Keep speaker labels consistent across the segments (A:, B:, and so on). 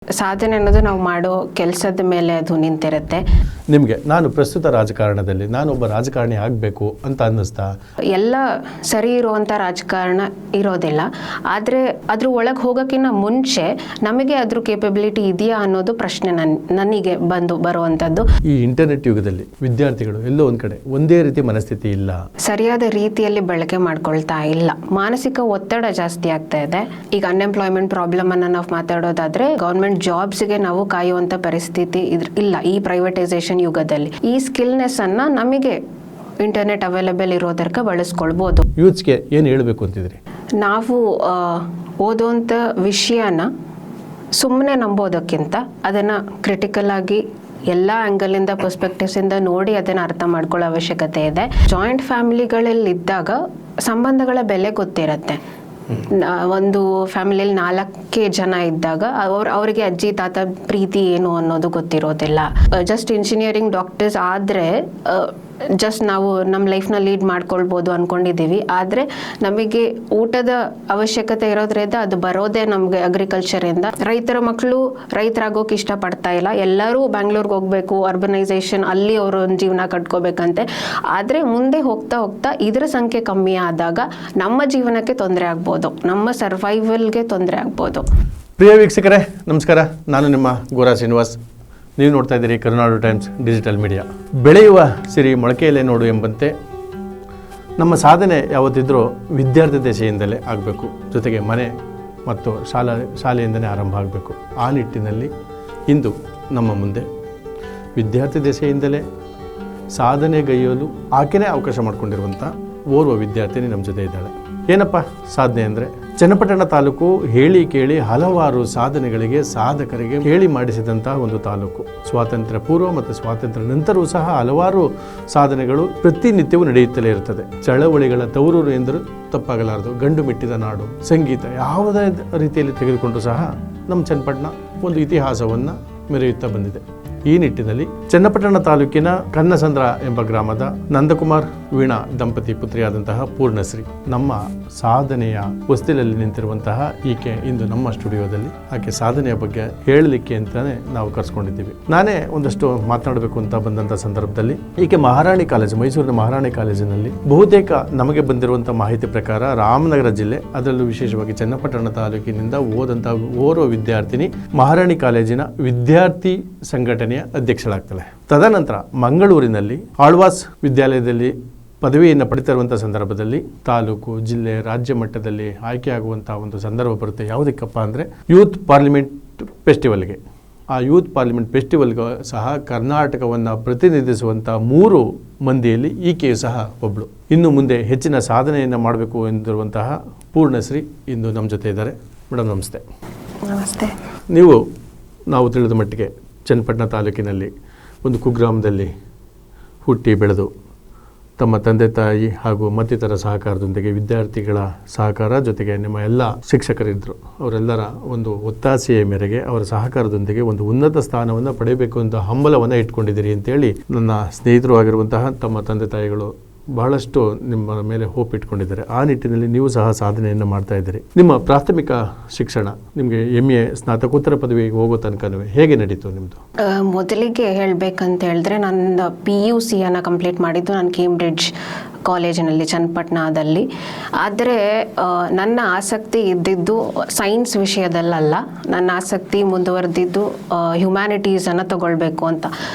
A: ಸಾಧನೆ ಅನ್ನೋದು ನಾವು ಮಾಡೋ ಕೆಲಸದ ಮೇಲೆ ಅದು ನಿಂತಿರುತ್ತೆ.
B: ನಿಮಗೆ ನಾನು ಪ್ರಸ್ತುತ ರಾಜಕಾರಣದಲ್ಲಿ ನಾನೊಬ್ಬ ರಾಜಕಾರಣಿ ಆಗಬೇಕು ಅಂತ ಅನ್ನಿಸ್ತಾ?
A: ಎಲ್ಲ ಸರಿ ಇರುವಂಥ ರಾಜಕಾರಣ ಇರೋದಿಲ್ಲ, ಆದರೆ ಅದ್ರ ಒಳಗೆ ಹೋಗೋಕ್ಕಿಂತ ಮುಂಚೆ ನಮಗೆ ಅದ್ರ ಕೇಪಬಿಲಿಟಿ ಇದೆಯಾ ಅನ್ನೋದು ಪ್ರಶ್ನೆ ನನಗೆ ಬರುವಂಥದ್ದು.
B: ಈ ಇಂಟರ್ನೆಟ್ ಯುಗದಲ್ಲಿ ವಿದ್ಯಾರ್ಥಿಗಳು ಎಲ್ಲೋ ಒಂದು ಕಡೆ ಒಂದೇ ರೀತಿ ಮನಸ್ಥಿತಿ ಇಲ್ಲ,
A: ಸರಿಯಾದ ರೀತಿಯಲ್ಲಿ ಬಳಕೆ ಮಾಡ್ಕೊಳ್ತಾ ಇಲ್ಲ, ಮಾನಸಿಕ ಒತ್ತಡ ಜಾಸ್ತಿ ಆಗ್ತಾ ಇದೆ. ಈಗ ಅನ್ಎಂಪ್ಲಾಯ್ಮೆಂಟ್ ಪ್ರಾಬ್ಲಮ್ ಅನ್ನು ನಾವು ಮಾತಾಡೋದಾದ್ರೆ ಗೌರ್ಮೆಂಟ್ ಜಾಬ್ಸ್ಗೆ ನಾವು ಕಾಯುವಂಥ ಪರಿಸ್ಥಿತಿ ಇಲ್ಲ ಈ ಪ್ರೈವೇಟೈಸೇಷನ್ ಯುಗದಲ್ಲಿ. ಈ ಸ್ಕಿಲ್ನೆಸ್ ಅನ್ನ ನಮಗೆ ಇಂಟರ್ನೆಟ್ ಅವೈಲೇಬಲ್ ಇರೋದಕ್ಕೆ ಬಳಸ್ಕೊಳ್ಬೋದು.
B: ಯೂತ್ಸ್ಗೆ ಏನು ಹೇಳಬೇಕು ಅಂತಿದ್ರಿ?
A: ನಾವು ಓದೋಂಥ ವಿಷಯನ ಸುಮ್ಮನೆ ನಂಬೋದಕ್ಕಿಂತ ಅದನ್ನು ಕ್ರಿಟಿಕಲ್ ಆಗಿ ಎಲ್ಲ ಆ್ಯಂಗಲಿಂದ ಪರ್ಸ್ಪೆಕ್ಟಿವ್ಸಿಂದ ನೋಡಿ ಅದನ್ನು ಅರ್ಥ ಮಾಡ್ಕೊಳ್ಳೋ ಅವಶ್ಯಕತೆ ಇದೆ. ಜಾಯಿಂಟ್ ಫ್ಯಾಮಿಲಿಗಳಲ್ಲಿದ್ದಾಗ ಸಂಬಂಧಗಳ ಬೆಲೆ ಗೊತ್ತಿರುತ್ತೆ. ಒಂದು ಫ್ಯಾಮಿಲಿಯಲ್ಲಿ 4 ಜನ ಇದ್ದಾಗ ಅವರಿಗೆ ಅಜ್ಜಿ ತಾತ ಪ್ರೀತಿ ಏನು ಅನ್ನೋದು ಗೊತ್ತಿರೋದಿಲ್ಲ. ಜಸ್ಟ್ ಇಂಜಿನಿಯರಿಂಗ್ ಡಾಕ್ಟರ್ಸ್ ಆದರೆ ಜಸ್ಟ್ ನಾವು ನಮ್ಮ ಲೈಫ್ನ ಲೀಡ್ ಮಾಡ್ಕೊಳ್ಬೋದು ಅಂದ್ಕೊಂಡಿದ್ದೀವಿ, ಆದರೆ ನಮಗೆ ಊಟದ ಅವಶ್ಯಕತೆ ಇರೋದ್ರಿಂದ ಅದು ಬರೋದೇ ನಮಗೆ ಅಗ್ರಿಕಲ್ಚರಿಂದ. ರೈತರ ಮಕ್ಕಳು ರೈತರಾಗೋಕೆ ಇಷ್ಟಪಡ್ತಾ ಇಲ್ಲ, ಎಲ್ಲರೂ ಬ್ಯಾಂಗ್ಳೂರ್ಗೆ ಹೋಗಬೇಕು, ಅರ್ಬನೈಸೇಷನ್ ಅಲ್ಲಿ ಅವರು ಜೀವನ ಕಟ್ಕೋಬೇಕಂತೆ. ಆದರೆ ಮುಂದೆ ಹೋಗ್ತಾ ಹೋಗ್ತಾ ಇದರ ಸಂಖ್ಯೆ ಕಮ್ಮಿ ಆದಾಗ ನಮ್ಮ ಜೀವನಕ್ಕೆ ತೊಂದರೆ ಆಗ್ಬೋದು, ನಮ್ಮ ಸರ್ವೈವಲ್ಗೆ ತೊಂದರೆ ಆಗ್ಬೋದು.
B: ಪ್ರಿಯ ವೀಕ್ಷಕರೇ ನಮಸ್ಕಾರ, ನಾನು ನಿಮ್ಮ ಗೋರಾ ಶ್ರೀನಿವಾಸ್. ನೀವು ನೋಡ್ತಾ ಇದ್ದೀರಿ ಕರುನಾಡು ಟೈಮ್ಸ್ ಡಿಜಿಟಲ್ ಮೀಡಿಯಾ. ಬೆಳೆಯುವ ಸಿರಿ ಮೊಳಕೆಯಲ್ಲೇ ನೋಡು ಎಂಬಂತೆ ನಮ್ಮ ಸಾಧನೆ ಯಾವತ್ತಿದ್ರೂ ವಿದ್ಯಾರ್ಥಿ ದಶೆಯಿಂದಲೇ ಆಗಬೇಕು, ಜೊತೆಗೆ ಮನೆ ಮತ್ತು ಶಾಲೆಯಿಂದಲೇ ಆರಂಭ ಆಗಬೇಕು. ಆ ನಿಟ್ಟಿನಲ್ಲಿ ಇಂದು ನಮ್ಮ ಮುಂದೆ ವಿದ್ಯಾರ್ಥಿ ದಶೆಯಿಂದಲೇ ಸಾಧನೆಗೈಯಲು ಆಕೆನೇ ಅವಕಾಶ ಮಾಡಿಕೊಂಡಿರುವಂಥ ಓರ್ವ ವಿದ್ಯಾರ್ಥಿನಿ ನಮ್ಮ ಜೊತೆ ಇದ್ದಾಳೆ. ಏನಪ್ಪ ಸಾಧನೆ ಅಂದರೆ, ಚನ್ನಪಟ್ಟಣ ತಾಲೂಕು ಹೇಳಿ ಕೇಳಿ ಹಲವಾರು ಸಾಧನೆಗಳಿಗೆ ಸಾಧಕರಿಗೆ ಹೇಳಿ ಮಾಡಿಸಿದಂತಹ ಒಂದು ತಾಲೂಕು. ಸ್ವಾತಂತ್ರ್ಯ ಪೂರ್ವ ಮತ್ತು ಸ್ವಾತಂತ್ರ್ಯ ನಂತರವೂ ಸಹ ಹಲವಾರು ಸಾಧನೆಗಳು ಪ್ರತಿನಿತ್ಯವೂ ನಡೆಯುತ್ತಲೇ ಇರುತ್ತದೆ. ಚಳವಳಿಗಳ ತವರೂರು ಎಂದರೂ ತಪ್ಪಾಗಲಾರದು. ಗಂಡು ಮೆಟ್ಟಿದ ನಾಡು, ಸಂಗೀತ ಯಾವುದೇ ರೀತಿಯಲ್ಲಿ ತೆಗೆದುಕೊಂಡರೂ ಸಹ ನಮ್ಮ ಚನ್ನಪಟ್ಟಣ ಒಂದು ಇತಿಹಾಸವನ್ನು ಮೆರೆಯುತ್ತಾ ಬಂದಿದೆ. ಈ ನಿಟ್ಟಿನಲ್ಲಿ ಚನ್ನಪಟ್ಟಣ ತಾಲೂಕಿನ ಕನ್ನಸಂದ್ರ ಎಂಬ ಗ್ರಾಮದ ನಂದಕುಮಾರ್ ವೀಣಾ ದಂಪತಿ ಪುತ್ರಿಯಾದಂತಹ ಪೂರ್ಣಶ್ರೀ ನಮ್ಮ ಸಾಧನೆಯ ಹೊಸ್ತಿಲಲ್ಲಿ ನಿಂತಿರುವಂತಹ ಈಕೆ ಇಂದು ನಮ್ಮ ಸ್ಟುಡಿಯೋದಲ್ಲಿ ಆಕೆ ಸಾಧನೆಯ ಬಗ್ಗೆ ಹೇಳಲಿಕ್ಕೆ ಅಂತಾನೆ ನಾವು ಕರೆಸ್ಕೊಂಡಿದ್ದೀವಿ. ನಾನೇ ಒಂದಷ್ಟು ಮಾತನಾಡಬೇಕು ಅಂತ ಬಂದಂಥ ಸಂದರ್ಭದಲ್ಲಿ ಈಕೆ ಮಹಾರಾಣಿ ಕಾಲೇಜು, ಮೈಸೂರಿನ ಮಹಾರಾಣಿ ಕಾಲೇಜಿನಲ್ಲಿ ಬಹುತೇಕ ನಮಗೆ ಬಂದಿರುವಂಥ ಮಾಹಿತಿ ಪ್ರಕಾರ ರಾಮನಗರ ಜಿಲ್ಲೆ, ಅದರಲ್ಲೂ ವಿಶೇಷವಾಗಿ ಚನ್ನಪಟ್ಟಣ ತಾಲೂಕಿನಿಂದ ಓದಂಥ ಓರ್ವ ವಿದ್ಯಾರ್ಥಿನಿ ಮಹಾರಾಣಿ ಕಾಲೇಜಿನ ವಿದ್ಯಾರ್ಥಿ ಸಂಘಟನೆ ಅಧ್ಯಕ್ಷಳಾಗ್ತಾಳೆ. ತದನಂತರ ಮಂಗಳೂರಿನಲ್ಲಿ ಆಳ್ವಾಸ್ ವಿದ್ಯಾಲಯದಲ್ಲಿ ಪದವಿಯನ್ನು ಪಡಿತಿರುವಂಥ ಸಂದರ್ಭದಲ್ಲಿ ತಾಲೂಕು, ಜಿಲ್ಲೆ, ರಾಜ್ಯ ಮಟ್ಟದಲ್ಲಿ ಆಯ್ಕೆಯಾಗುವಂಥ ಒಂದು ಸಂದರ್ಭ ಬರುತ್ತೆ. ಯಾವುದಕ್ಕಪ್ಪ ಅಂದರೆ ಯೂತ್ ಪಾರ್ಲಿಮೆಂಟ್ ಫೆಸ್ಟಿವಲ್ಗೆ. ಆ ಯೂತ್ ಪಾರ್ಲಿಮೆಂಟ್ ಫೆಸ್ಟಿವಲ್ಗೆ ಸಹ ಕರ್ನಾಟಕವನ್ನು ಪ್ರತಿನಿಧಿಸುವಂಥ 3 ಮಂದಿಯಲ್ಲಿ ಈಕೆಯು ಸಹ ಒಬ್ಬಳು. ಇನ್ನು ಮುಂದೆ ಹೆಚ್ಚಿನ ಸಾಧನೆಯನ್ನು ಮಾಡಬೇಕು ಎಂದಿರುವಂತಹ ಪೂರ್ಣಶ್ರೀ ಇಂದು ನಮ್ಮ ಜೊತೆ ಇದ್ದಾರೆ. ಮೇಡಮ್ ನಮಸ್ತೆ.
A: ನಮಸ್ತೆ.
B: ನಾವು ತಿಳಿದ ಮಟ್ಟಿಗೆ ಚನ್ನಪಟ್ಟಣ ತಾಲೂಕಿನಲ್ಲಿ ಒಂದು ಕುಗ್ರಾಮದಲ್ಲಿ ಹುಟ್ಟಿ ಬೆಳೆದು ತಮ್ಮ ತಂದೆ ತಾಯಿ ಹಾಗೂ ಮತ್ತಿತರ ಸಹಕಾರದೊಂದಿಗೆ ವಿದ್ಯಾರ್ಥಿಗಳ ಸಹಕಾರ ಜೊತೆಗೆ ನಿಮ್ಮ ಎಲ್ಲ ಶಿಕ್ಷಕರಿದ್ದರು, ಅವರೆಲ್ಲರ ಒಂದು ಒತ್ತಾಸೆಯ ಮೇರೆಗೆ ಅವರ ಸಹಕಾರದೊಂದಿಗೆ ಒಂದು ಉನ್ನತ ಸ್ಥಾನವನ್ನು ಪಡೆಯಬೇಕು ಅಂತ ಹಂಬಲವನ್ನು ಇಟ್ಕೊಂಡಿದ್ದೀರಿ ಅಂತೇಳಿ ನನ್ನ ಸ್ನೇಹಿತರು ಆಗಿರುವಂತಹ ತಮ್ಮ ತಂದೆ ತಾಯಿಗಳು ಬಹಳಷ್ಟು ನಿಮ್ಮ ಮೇಲೆ ಹೋಪ್ ಇಟ್ಕೊಂಡಿದ್ದಾರೆ. ಆ ನಿಟ್ಟಿನಲ್ಲಿ ನೀವು ಸಹ ಸಾಧನೆಯನ್ನು ಮಾಡ್ತಾ ಇದ್ದೀರಿ. ನಿಮ್ಮ ಪ್ರಾಥಮಿಕ ಶಿಕ್ಷಣ ನಿಮಗೆ MA ಸ್ನಾತಕೋತ್ತರ ಪದವಿಗೆ ಹೋಗೋ ತನಕನೂ ಹೇಗೆ ನಡೀತು ನಿಮ್ಮದು?
A: ಮೊದಲಿಗೆ ಹೇಳಬೇಕಂತ ಹೇಳಿದ್ರೆ ನನ್ನ PUC ಕಂಪ್ಲೀಟ್ ಮಾಡಿದ್ದು ನಾನು ಕೇಂಬ್ರಿಡ್ಜ್ ಕಾಲೇಜಿನಲ್ಲಿ ಚನ್ನಪಟ್ಟಣದಲ್ಲಿ. ಆದರೆ ನನ್ನ ಆಸಕ್ತಿ ಇದ್ದಿದ್ದು ಸೈನ್ಸ್ ವಿಷಯದಲ್ಲ, ನನ್ನ ಆಸಕ್ತಿ ಮುಂದುವರೆದಿದ್ದು ಹ್ಯುಮ್ಯಾನಿಟೀಸನ್ನು ತಗೊಳ್ಬೇಕು ಅಂತ.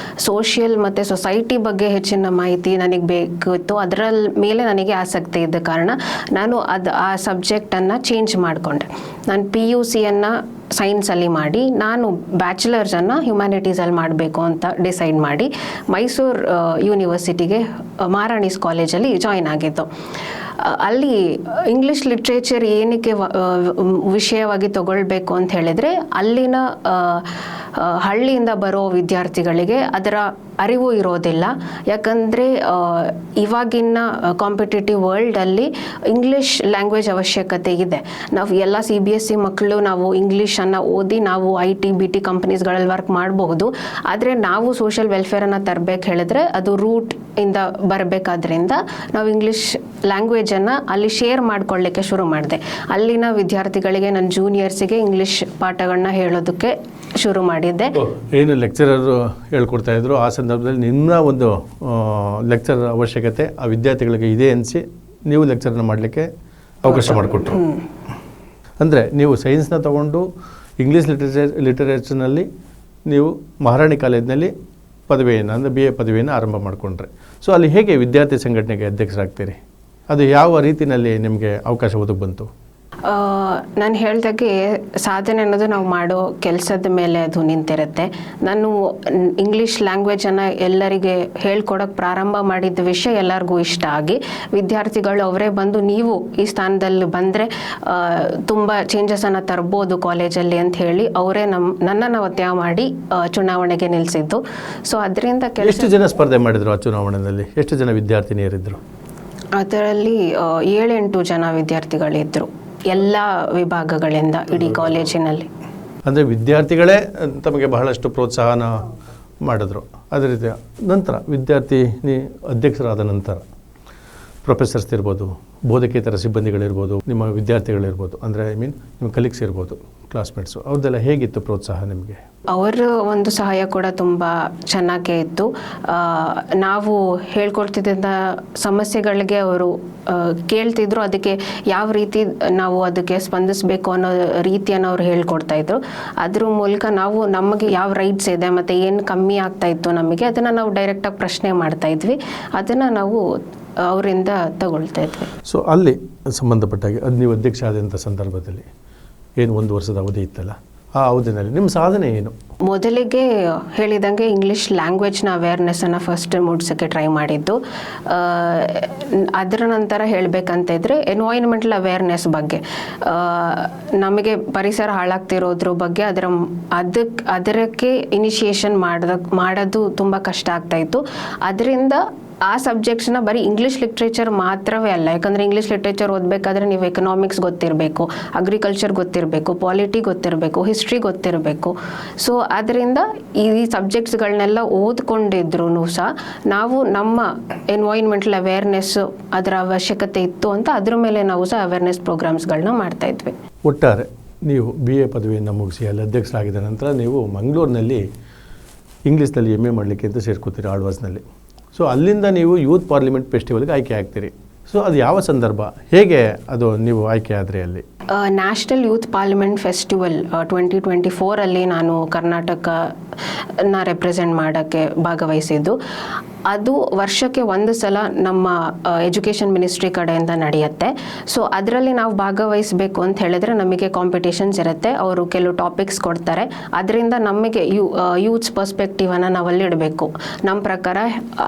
A: ಸೋಷಿಯಲ್ ಮತ್ತು ಸೊಸೈಟಿ ಬಗ್ಗೆ ಹೆಚ್ಚಿನ ಮಾಹಿತಿ ನನಗೆ ಬೇಕಿತ್ತು, ಅದರ ಮೇಲೆ ನನಗೆ ಆಸಕ್ತಿ ಇದ್ದ ಕಾರಣ ನಾನು ಆ ಸಬ್ಜೆಕ್ಟನ್ನು ಚೇಂಜ್ ಮಾಡಿಕೊಂಡೆ. ನಾನು PUC ಸೈನ್ಸಲ್ಲಿ ಮಾಡಿ ನಾನು ಬ್ಯಾಚುಲರ್ಸನ್ನು ಹ್ಯುಮ್ಯಾನಿಟೀಸಲ್ಲಿ ಮಾಡಬೇಕು ಅಂತ ಡಿಸೈಡ್ ಮಾಡಿ ಮೈಸೂರು ಯೂನಿವರ್ಸಿಟಿಗೆ ಮಹಾರಾಣೀಸ್ ಕಾಲೇಜಲ್ಲಿ ಜಾಯಿನ್ ಆಗಿದ್ದು. ಅಲ್ಲಿ ಇಂಗ್ಲೀಷ್ ಲಿಟ್ರೇಚರ್ ಏನಕ್ಕೆ ವಿಷಯವಾಗಿ ತಗೊಳ್ಬೇಕು ಅಂತ ಹೇಳಿದರೆ, ಅಲ್ಲಿನ ಹಳ್ಳಿಯಿಂದ ಬರೋ ವಿದ್ಯಾರ್ಥಿಗಳಿಗೆ ಅದರ ಅರಿವು ಇರೋದಿಲ್ಲ. ಯಾಕಂದರೆ ಇವಾಗಿನ ಕಾಂಪಿಟೇಟಿವ್ ವರ್ಲ್ಡಲ್ಲಿ ಇಂಗ್ಲೀಷ್ ಲ್ಯಾಂಗ್ವೇಜ್ ಅವಶ್ಯಕತೆ ಇದೆ. ನಾವು ಎಲ್ಲ CBSE ಮಕ್ಕಳು ನಾವು ಇಂಗ್ಲೀಷನ್ನು ಓದಿ ನಾವು IT BT ಕಂಪ್ನೀಸ್ಗಳಲ್ಲಿ ವರ್ಕ್ ಮಾಡಬಹುದು. ಆದರೆ ನಾವು ಸೋಷಿಯಲ್ ವೆಲ್ಫೇರನ್ನು ತರಬೇಕು ಹೇಳಿದ್ರೆ ಅದು ರೂಟ್ ಇಂದ ಬರಬೇಕಾದ್ರಿಂದ ನಾವು ಇಂಗ್ಲೀಷ್ ಲ್ಯಾಂಗ್ವೇಜನ್ನು ಅಲ್ಲಿ ಶೇರ್ ಮಾಡ್ಕೊಳ್ಳಿಕ್ಕೆ ಶುರು ಮಾಡಿದೆ. ಅಲ್ಲಿನ ವಿದ್ಯಾರ್ಥಿಗಳಿಗೆ ನನ್ನ ಜೂನಿಯರ್ಸಿಗೆ ಇಂಗ್ಲೀಷ್ ಪಾಠಗಳನ್ನ ಹೇಳೋದಕ್ಕೆ ಶುರು ಮಾಡಿದ್ದೆ.
B: ಏನು ಲೆಕ್ಚರರ್ ಹೇಳ್ಕೊಡ್ತಾ ಇದ್ರು ಆ ಸಂದರ್ಭದಲ್ಲಿ ನಿಮ್ಮ ಒಂದು ಲೆಕ್ಚರ್ ಅವಶ್ಯಕತೆ ಆ ವಿದ್ಯಾರ್ಥಿಗಳಿಗೆ ಇದೆ ಅನಿಸಿ ನೀವು ಲೆಕ್ಚರ್ನ ಮಾಡಲಿಕ್ಕೆ ಅವಕಾಶ ಮಾಡಿಕೊಟ್ರು. ಅಂದರೆ ನೀವು ಸೈನ್ಸ್ನ ತಗೊಂಡು ಇಂಗ್ಲೀಷ್ ಲಿಟರೇಚರ್ನಲ್ಲಿ ನೀವು ಮಹಾರಾಣಿ ಕಾಲೇಜಿನಲ್ಲಿ ಪದವಿಯನ್ನು ಅಂದರೆ BA ಪದವಿಯನ್ನು ಆರಂಭ ಮಾಡಿಕೊಂಡ್ರೆ. ಸೊ ಅಲ್ಲಿ ಹೇಗೆ ವಿದ್ಯಾರ್ಥಿ ಸಂಘಟನೆಗೆ ಅಧ್ಯಕ್ಷರಾಗ್ತೀರಿ? ಅದು ಯಾವ ರೀತಿಯಲ್ಲಿ ನಿಮಗೆ ಅವಕಾಶ ಒದಗಿ ಬಂತು?
A: ನಾನು ಹೇಳ್ದಾಗೆ ಸಾಧನೆ ಅನ್ನೋದು ನಾವು ಮಾಡೋ ಕೆಲಸದ ಮೇಲೆ ಅದು ನಿಂತಿರುತ್ತೆ. ನಾನು ಇಂಗ್ಲೀಷ್ ಲ್ಯಾಂಗ್ವೇಜನ್ನು ಎಲ್ಲರಿಗೆ ಹೇಳ್ಕೊಡೋಕ್ಕೆ ಪ್ರಾರಂಭ ಮಾಡಿದ ವಿಷಯ ಎಲ್ಲರಿಗೂ ಇಷ್ಟ ಆಗಿ ವಿದ್ಯಾರ್ಥಿಗಳು ಅವರೇ ಬಂದು ನೀವು ಈ ಸ್ಥಾನದಲ್ಲಿ ಬಂದರೆ ತುಂಬ ಚೇಂಜಸನ್ನು ತರ್ಬೋದು ಕಾಲೇಜಲ್ಲಿ ಅಂತ ಹೇಳಿ ಅವರೇ ನನ್ನನ್ನು ಒತ್ತಾಯ ಮಾಡಿ ಚುನಾವಣೆಗೆ ನಿಲ್ಲಿಸಿದ್ದು. ಸೊ ಅದರಿಂದ
B: ಎಷ್ಟು ಜನ ಸ್ಪರ್ಧೆ ಮಾಡಿದ್ರು ಆ ಚುನಾವಣೆಯಲ್ಲಿ? ಎಷ್ಟು ಜನ ವಿದ್ಯಾರ್ಥಿನಿಯರಿದ್ದರು?
A: ಅದರಲ್ಲಿ 7-8 ಜನ ವಿದ್ಯಾರ್ಥಿಗಳಿದ್ದರು ಎಲ್ಲ ವಿಭಾಗಗಳಿಂದ ಇಡೀ ಕಾಲೇಜಿನಲ್ಲಿ.
B: ಅಂದರೆ ವಿದ್ಯಾರ್ಥಿಗಳೇ ತಮಗೆ ಬಹಳಷ್ಟು ಪ್ರೋತ್ಸಾಹನ ಮಾಡಿದ್ರು. ಅದೇ ರೀತಿ ನಂತರ ವಿದ್ಯಾರ್ಥಿನಿ ಅಧ್ಯಕ್ಷರಾದ ನಂತರ ಪ್ರೊಫೆಸರ್ಸ್ ಇರ್ಬೋದು, ಬೋಧಕೇತರ ಸಿಬ್ಬಂದಿಗಳಿರ್ಬೋದು, ನಿಮ್ಮ ವಿದ್ಯಾರ್ಥಿಗಳಿರ್ಬೋದು, ಅಂದರೆ ನಿಮ್ಮ ಕಲೀಗ್ಸ್ ಇರ್ಬೋದು, ಕ್ಲಾಸ್ಮೇಟ್ಸು, ಅವ್ರದ್ದೆಲ್ಲ ಹೇಗಿತ್ತು ಪ್ರೋತ್ಸಾಹ ನಿಮಗೆ?
A: ಅವರ ಒಂದು ಸಹಾಯ ಕೂಡ ತುಂಬ ಚೆನ್ನಾಗೇ ಇತ್ತು. ನಾವು ಹೇಳ್ಕೊಡ್ತಿದ್ದ ಸಮಸ್ಯೆಗಳಿಗೆ ಅವರು ಕೇಳ್ತಿದ್ರು, ಅದಕ್ಕೆ ಯಾವ ರೀತಿ ನಾವು ಅದಕ್ಕೆ ಸ್ಪಂದಿಸಬೇಕು ಅನ್ನೋ ರೀತಿಯನ್ನು ಅವ್ರು ಹೇಳ್ಕೊಡ್ತಾಯಿದ್ರು. ಅದ್ರ ಮೂಲಕ ನಾವು ನಮಗೆ ಯಾವ ರೈಟ್ಸ್ ಇದೆ ಮತ್ತು ಏನು ಕಮ್ಮಿ ಆಗ್ತಾಯಿತ್ತು ನಮಗೆ ಅದನ್ನು ನಾವು ಡೈರೆಕ್ಟಾಗಿ ಪ್ರಶ್ನೆ ಮಾಡ್ತಾಯಿದ್ವಿ. ಅದನ್ನು ನಾವು ಅವರಿಂದ ತಗೊಳ್ತಾ ಇದ್ವಿ.
B: ಸೊ ಅಲ್ಲಿ ಸಂಬಂಧಪಟ್ಟಾಗಿ ಅದು ನೀವು ಅಧ್ಯಕ್ಷ ಆದಂಥ ಸಂದರ್ಭದಲ್ಲಿ ಏನು 1 ವರ್ಷದ ಅವಧಿ ಇತ್ತಲ್ಲ, ಆ ಅವಧಿನಲ್ಲಿ ನಿಮ್ಮ ಸಾಧನೆ ಏನು?
A: ಮೊದಲಿಗೆ ಹೇಳಿದಂಗೆ ಇಂಗ್ಲೀಷ್ ಲ್ಯಾಂಗ್ವೇಜ್ನ ಅವೇರ್ನೆಸ್ಸನ್ನು ಫಸ್ಟ್ ಮೂಡಿಸೋಕ್ಕೆ ಟ್ರೈ ಮಾಡಿದ್ದು. ಅದರ ನಂತರ ಹೇಳಬೇಕಂತ ಇದ್ದರೆ ಎನ್ವೈರ್ನ್ಮೆಂಟಲ್ ಅವೇರ್ನೆಸ್ ಬಗ್ಗೆ, ನಮಗೆ ಪರಿಸರ ಹಾಳಾಗ್ತಿರೋದ್ರ ಬಗ್ಗೆ ಅದಕ್ಕೆ ಇನಿಷಿಯೇಷನ್ ಮಾಡೋದು ತುಂಬ ಕಷ್ಟ ಆಗ್ತಾಯಿತ್ತು. ಅದರಿಂದ ಆ ಸಬ್ಜೆಕ್ಟ್ಸ್ನ ಬರೀ ಇಂಗ್ಲೀಷ್ ಲಿಟ್ರೇಚರ್ ಮಾತ್ರವೇ ಅಲ್ಲ, ಯಾಕಂದರೆ ಇಂಗ್ಲೀಷ್ ಲಿಟ್ರೇಚರ್ ಓದಬೇಕಾದ್ರೆ ನೀವು ಎಕನಾಮಿಕ್ಸ್ ಗೊತ್ತಿರಬೇಕು, ಅಗ್ರಿಕಲ್ಚರ್ ಗೊತ್ತಿರಬೇಕು, ಪಾಲಿಟಿ ಗೊತ್ತಿರಬೇಕು, ಹಿಸ್ಟ್ರಿ ಗೊತ್ತಿರಬೇಕು. ಸೊ ಅದರಿಂದ ಈ ಸಬ್ಜೆಕ್ಟ್ಸ್ಗಳನ್ನೆಲ್ಲ ಓದ್ಕೊಂಡಿದ್ರು ಸಹ ನಾವು ನಮ್ಮ ಎನ್ವೈರ್ನ್ಮೆಂಟಲ್ ಅವೇರ್ನೆಸ್ ಅದರ ಅವಶ್ಯಕತೆ ಇತ್ತು ಅಂತ ಅದ್ರ ಮೇಲೆ ನಾವು ಸಹ ಅವೇರ್ನೆಸ್ ಪ್ರೋಗ್ರಾಮ್ಸ್ಗಳನ್ನ ಮಾಡ್ತಾಯಿದ್ವಿ.
B: ಒಟ್ಟಾರೆ ನೀವು BA ಪದವಿಯನ್ನು ಮುಗಿಸಿ ಅಲ್ಲಿ ಅಧ್ಯಕ್ಷರಾಗಿದ್ದ ನಂತರ ನೀವು ಮಂಗಳೂರಿನಲ್ಲಿ ಇಂಗ್ಲೀಷ್ನಲ್ಲಿ MA ಮಾಡಲಿಕ್ಕೆ ಅಂತ ಸೇರ್ಕೋತೀರಿ ಆಳ್ವಾಸ್ನಲ್ಲಿ. ಸೊ ಅಲ್ಲಿಂದ ನೀವು ಯೂತ್ ಪಾರ್ಲಿಮೆಂಟ್ ಫೆಸ್ಟಿವಲ್ಗೆ ಆಯ್ಕೆ ಆಗ್ತೀರಿ. ಸೊ ಅದು ಯಾವ ಸಂದರ್ಭ, ಹೇಗೆ ಅದು ನೀವು ಆಯ್ಕೆ ಆದರೆ? ಅಲ್ಲಿ
A: ನ್ಯಾಷನಲ್ ಯೂತ್ ಪಾರ್ಲಿಮೆಂಟ್ ಫೆಸ್ಟಿವಲ್ 2024 ನಾನು ಕರ್ನಾಟಕನ ರೆಪ್ರೆಸೆಂಟ್ ಮಾಡೋಕ್ಕೆ ಭಾಗವಹಿಸಿದ್ದು. ಅದು ವರ್ಷಕ್ಕೆ 1 ಸಲ ನಮ್ಮ ಎಜುಕೇಷನ್ ಮಿನಿಸ್ಟ್ರಿ ಕಡೆಯಿಂದ ನಡೆಯುತ್ತೆ. ಸೊ ಅದರಲ್ಲಿ ನಾವು ಭಾಗವಹಿಸಬೇಕು ಅಂತ ಹೇಳಿದ್ರೆ ನಮಗೆ ಕಾಂಪಿಟೇಷನ್ಸ್ ಇರುತ್ತೆ, ಅವರು ಕೆಲವು ಟಾಪಿಕ್ಸ್ ಕೊಡ್ತಾರೆ. ಅದರಿಂದ ನಮಗೆ ಯೂತ್ಸ್ ಪರ್ಸ್ಪೆಕ್ಟಿವನ್ನು ನಾವು ಅಲ್ಲಿಡಬೇಕು. ನಮ್ಮ ಪ್ರಕಾರ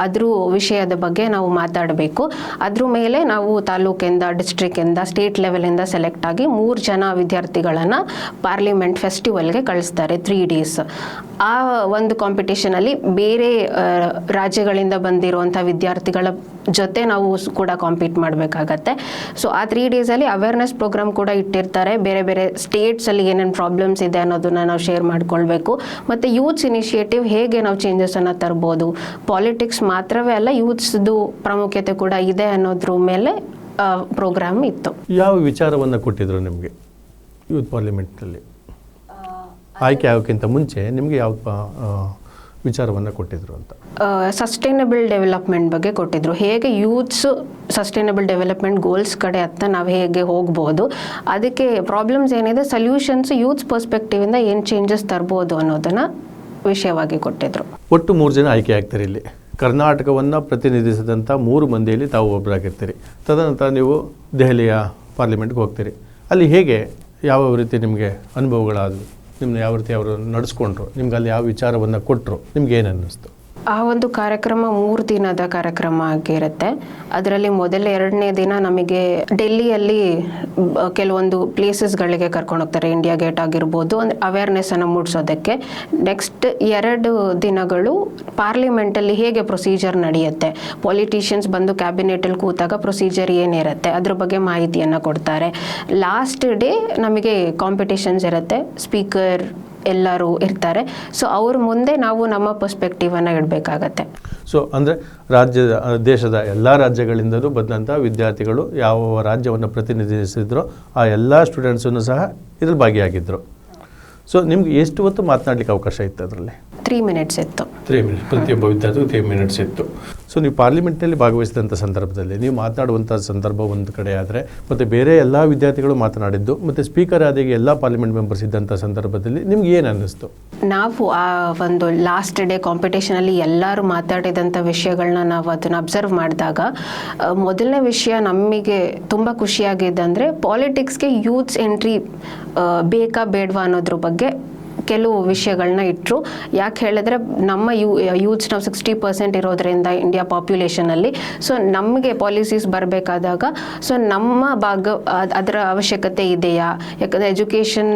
A: ಅದ್ರ ವಿಷಯದ ಬಗ್ಗೆ ನಾವು ಮಾತಾಡಬೇಕು. ಅದ್ರ ಮೇಲೆ ನಾವು ತಾಲೂಕಿಂದ, ಡಿಸ್ಟ್ರಿಕ್ಕಿಂದ, ಸ್ಟೇಟ್ ಲೆವೆಲಿಂದ ಸೆಲೆಕ್ಟ್ ಆಗಿ 3 ಜನ ವಿದ್ಯಾರ್ಥಿಗಳನ್ನು ಪಾರ್ಲಿಮೆಂಟ್ ಫೆಸ್ಟಿವಲ್ಗೆ ಕಳಿಸ್ತಾರೆ 3 days. ಆ ಒಂದು ಕಾಂಪಿಟೇಷನಲ್ಲಿ ಬೇರೆ ರಾಜ್ಯಗಳಿಂದ ಬಂದಿರುವಂಥ ವಿದ್ಯಾರ್ಥಿಗಳ ಜೊತೆ ನಾವು ಕೂಡ ಕಾಂಪೀಟ್ ಮಾಡಬೇಕಾಗತ್ತೆ. ಸೊ ಆ 3 daysಲ್ಲಿ ಅವೇರ್ನೆಸ್ ಪ್ರೋಗ್ರಾಮ್ ಕೂಡ ಇಟ್ಟಿರ್ತಾರೆ. ಬೇರೆ ಬೇರೆ ಸ್ಟೇಟ್ಸಲ್ಲಿ ಏನೇನು ಪ್ರಾಬ್ಲಮ್ಸ್ ಇದೆ ಅನ್ನೋದನ್ನು ನಾವು ಶೇರ್ ಮಾಡ್ಕೊಳ್ಬೇಕು. ಮತ್ತು ಯೂತ್ಸ್ ಇನಿಷಿಯೇಟಿವ್ ಹೇಗೆ ನಾವು ಚೇಂಜಸನ್ನು ತರ್ಬೋದು, ಪಾಲಿಟಿಕ್ಸ್ ಮಾತ್ರವೇ ಅಲ್ಲ ಯೂತ್ಸ್ದು ಪ್ರಾಮುಖ್ಯತೆ ಕೂಡ ಇದೆ ಅನ್ನೋದ್ರ ಮೇಲೆ ಪ್ರೋಗ್ರಾಮ್ ಇತ್ತು.
B: ಯಾವ ವಿಚಾರವನ್ನು ಕೊಟ್ಟಿದ್ರು ನಿಮಗೆ ಯೂತ್ ಪಾರ್ಲಿಮೆಂಟ್ನಲ್ಲಿ ಆಯ್ಕೆ ಆಗೋಕ್ಕಿಂತ ಮುಂಚೆ? ನಿಮಗೆ ಯಾವ ವಿಚಾರವನ್ನು ಕೊಟ್ಟಿದ್ರು ಅಂತ?
A: ಸಸ್ಟೈನಬಲ್ ಡೆವಲಪ್ಮೆಂಟ್ ಬಗ್ಗೆ ಕೊಟ್ಟಿದ್ರು. ಹೇಗೆ ಯೂತ್ಸ್ ಸಸ್ಟೈನಬಲ್ ಡೆವಲಪ್ಮೆಂಟ್ ಗೋಲ್ಸ್ ಕಡೆ ಹತ್ತ ನಾವು ಹೇಗೆ ಹೋಗ್ಬೋದು, ಅದಕ್ಕೆ ಪ್ರಾಬ್ಲಮ್ಸ್ ಏನಿದೆ, ಸೊಲ್ಯೂಷನ್ಸ್ ಯೂತ್ಸ್ ಪರ್ಸ್ಪೆಕ್ಟಿವಿಂದ ಏನು ಚೇಂಜಸ್ ತರ್ಬೋದು ಅನ್ನೋದನ್ನು ವಿಷಯವಾಗಿ ಕೊಟ್ಟಿದ್ರು.
B: ಒಟ್ಟು 3 ಜನ ಆಯ್ಕೆ ಆಗ್ತಾರೆ. ಇಲ್ಲಿ ಕರ್ನಾಟಕವನ್ನು ಪ್ರತಿನಿಧಿಸಿದಂಥ 3 ಮಂದಿಯಲ್ಲಿ ತಾವು ಒಬ್ಬರಾಗಿರ್ತೀರಿ. ತದನಂತರ ನೀವು ದೆಹಲಿಯ ಪಾರ್ಲಿಮೆಂಟ್ಗೆ ಹೋಗ್ತೀರಿ. ಅಲ್ಲಿ ಹೇಗೆ, ಯಾವ ರೀತಿ ನಿಮಗೆ ಅನುಭವಗಳಾದವು? ನಿಮ್ಮನ್ನ ಯಾವ ರೀತಿ ಅವರು ನಡೆಸ್ಕೊಂಡ್ರು? ನಿಮ್ಗೆ ಅಲ್ಲಿ ಯಾವ ವಿಚಾರವನ್ನು ಕೊಟ್ಟರು? ನಿಮ್ಗೆ ಏನು ಅನ್ನಿಸ್ತು?
A: ಆ ಒಂದು ಕಾರ್ಯಕ್ರಮ 3 ದಿನದ ಕಾರ್ಯಕ್ರಮ ಆಗಿರುತ್ತೆ. ಅದರಲ್ಲಿ ಮೊದಲ 2ನೇ ದಿನ ನಮಗೆ ಡೆಲ್ಲಿಯಲ್ಲಿ ಕೆಲವೊಂದು ಪ್ಲೇಸಸ್ಗಳಿಗೆ ಕರ್ಕೊಂಡು ಹೋಗ್ತಾರೆ. ಇಂಡಿಯಾ ಗೇಟ್ ಆಗಿರ್ಬೋದು, ಅಂದರೆ ಅವೇರ್ನೆಸ್ಸನ್ನು ಮೂಡಿಸೋದಕ್ಕೆ. ನೆಕ್ಸ್ಟ್ 2 ದಿನಗಳು ಪಾರ್ಲಿಮೆಂಟಲ್ಲಿ ಹೇಗೆ ಪ್ರೊಸೀಜರ್ ನಡೆಯುತ್ತೆ, ಪೊಲಿಟಿಷಿಯನ್ಸ್ ಬಂದು ಕ್ಯಾಬಿನೆಟಲ್ಲಿ ಕೂತಾಗ ಪ್ರೊಸೀಜರ್ ಏನಿರುತ್ತೆ ಅದ್ರ ಬಗ್ಗೆ ಮಾಹಿತಿಯನ್ನು ಕೊಡ್ತಾರೆ. ಲಾಸ್ಟ್ ಡೇ ನಮಗೆ ಕಾಂಪಿಟೇಷನ್ಸ್ ಇರುತ್ತೆ, ಸ್ಪೀಕರ್ ಎಲ್ಲರೂ ಇರ್ತಾರೆ. ಸೊ ಅವ್ರ ಮುಂದೆ ನಾವು ನಮ್ಮ ಪರ್ಸ್ಪೆಕ್ಟಿವನ್ನು ಇಡಬೇಕಾಗತ್ತೆ.
B: ಸೊ ಅಂದರೆ ದೇಶದ ಎಲ್ಲ ರಾಜ್ಯಗಳಿಂದಲೂ ಬಂದಂಥ ವಿದ್ಯಾರ್ಥಿಗಳು ಯಾವ ರಾಜ್ಯವನ್ನು ಪ್ರತಿನಿಧಿಸಿದ್ರೋ ಆ ಎಲ್ಲ ಸ್ಟೂಡೆಂಟ್ಸನ್ನು ಸಹ ಇದ್ರಲ್ಲಿ ಭಾಗಿಯಾಗಿದ್ದರು. ಸೊ ನಿಮ್ಗೆ ಎಷ್ಟು ಹೊತ್ತು ಮಾತನಾಡಲಿಕ್ಕೆ ಅವಕಾಶ ಇತ್ತು ಅದರಲ್ಲಿ?
A: 3 ಮಿನಿಟ್ಸ್ ಇತ್ತು.
B: 3 ಮಿನಿಟ್ಸ್, ಪ್ರತಿಯೊಬ್ಬ ವಿದ್ಯಾರ್ಥಿಗೂ 3 ಮಿನಿಟ್ಸ್ ಇತ್ತು. ಸೊ ನೀವು ಪಾರ್ಲಿಮೆಂಟ್ನಲ್ಲಿ ಭಾಗವಹಿಸಿದಂಥ ಸಂದರ್ಭದಲ್ಲಿ ನೀವು ಮಾತನಾಡುವಂಥ ಸಂದರ್ಭ ಒಂದು ಕಡೆ ಆದರೆ, ಮತ್ತು ಬೇರೆ ಎಲ್ಲ ವಿದ್ಯಾರ್ಥಿಗಳು ಮಾತನಾಡಿದ್ದು, ಮತ್ತು ಸ್ಪೀಕರ್ ಆದಿಗೆ ಎಲ್ಲ ಪಾರ್ಲಿಮೆಂಟ್ ಮೆಂಬರ್ಸ್ ಇದ್ದಂಥ ಸಂದರ್ಭದಲ್ಲಿ ನಿಮ್ಗೆ ಏನು ಅನ್ನಿಸ್ತು?
A: ನಾವು ಆ ಒಂದು ಲಾಸ್ಟ್ ಡೇ ಕಾಂಪಿಟೇಷನಲ್ಲಿ ಎಲ್ಲರೂ ಮಾತಾಡಿದಂಥ ವಿಷಯಗಳನ್ನ ನಾವು ಅದನ್ನು ಅಬ್ಸರ್ವ್ ಮಾಡಿದಾಗ ಮೊದಲನೇ ವಿಷಯ ನಮಗೆ ತುಂಬ ಖುಷಿಯಾಗಿದ್ದಂದರೆ ಪಾಲಿಟಿಕ್ಸ್ಗೆ ಯೂತ್ಸ್ ಎಂಟ್ರಿ ಬೇಕಾ ಬೇಡವಾ ಅನ್ನೋದ್ರ ಬಗ್ಗೆ ಕೆಲವು ವಿಷಯಗಳನ್ನ ಇಟ್ಟರು. ಯಾಕೆ ಹೇಳಿದ್ರೆ ನಮ್ಮ ಯೂತ್ಸ್ ನಾವು 60% ಇರೋದ್ರಿಂದ ಇಂಡಿಯಾ ಪಾಪ್ಯುಲೇಷನಲ್ಲಿ, ಸೊ ನಮಗೆ ಪಾಲಿಸೀಸ್ ಬರಬೇಕಾದಾಗ ಸೊ ನಮ್ಮ ಅದರ ಅವಶ್ಯಕತೆ ಇದೆಯಾ, ಯಾಕಂದರೆ ಎಜುಕೇಷನ್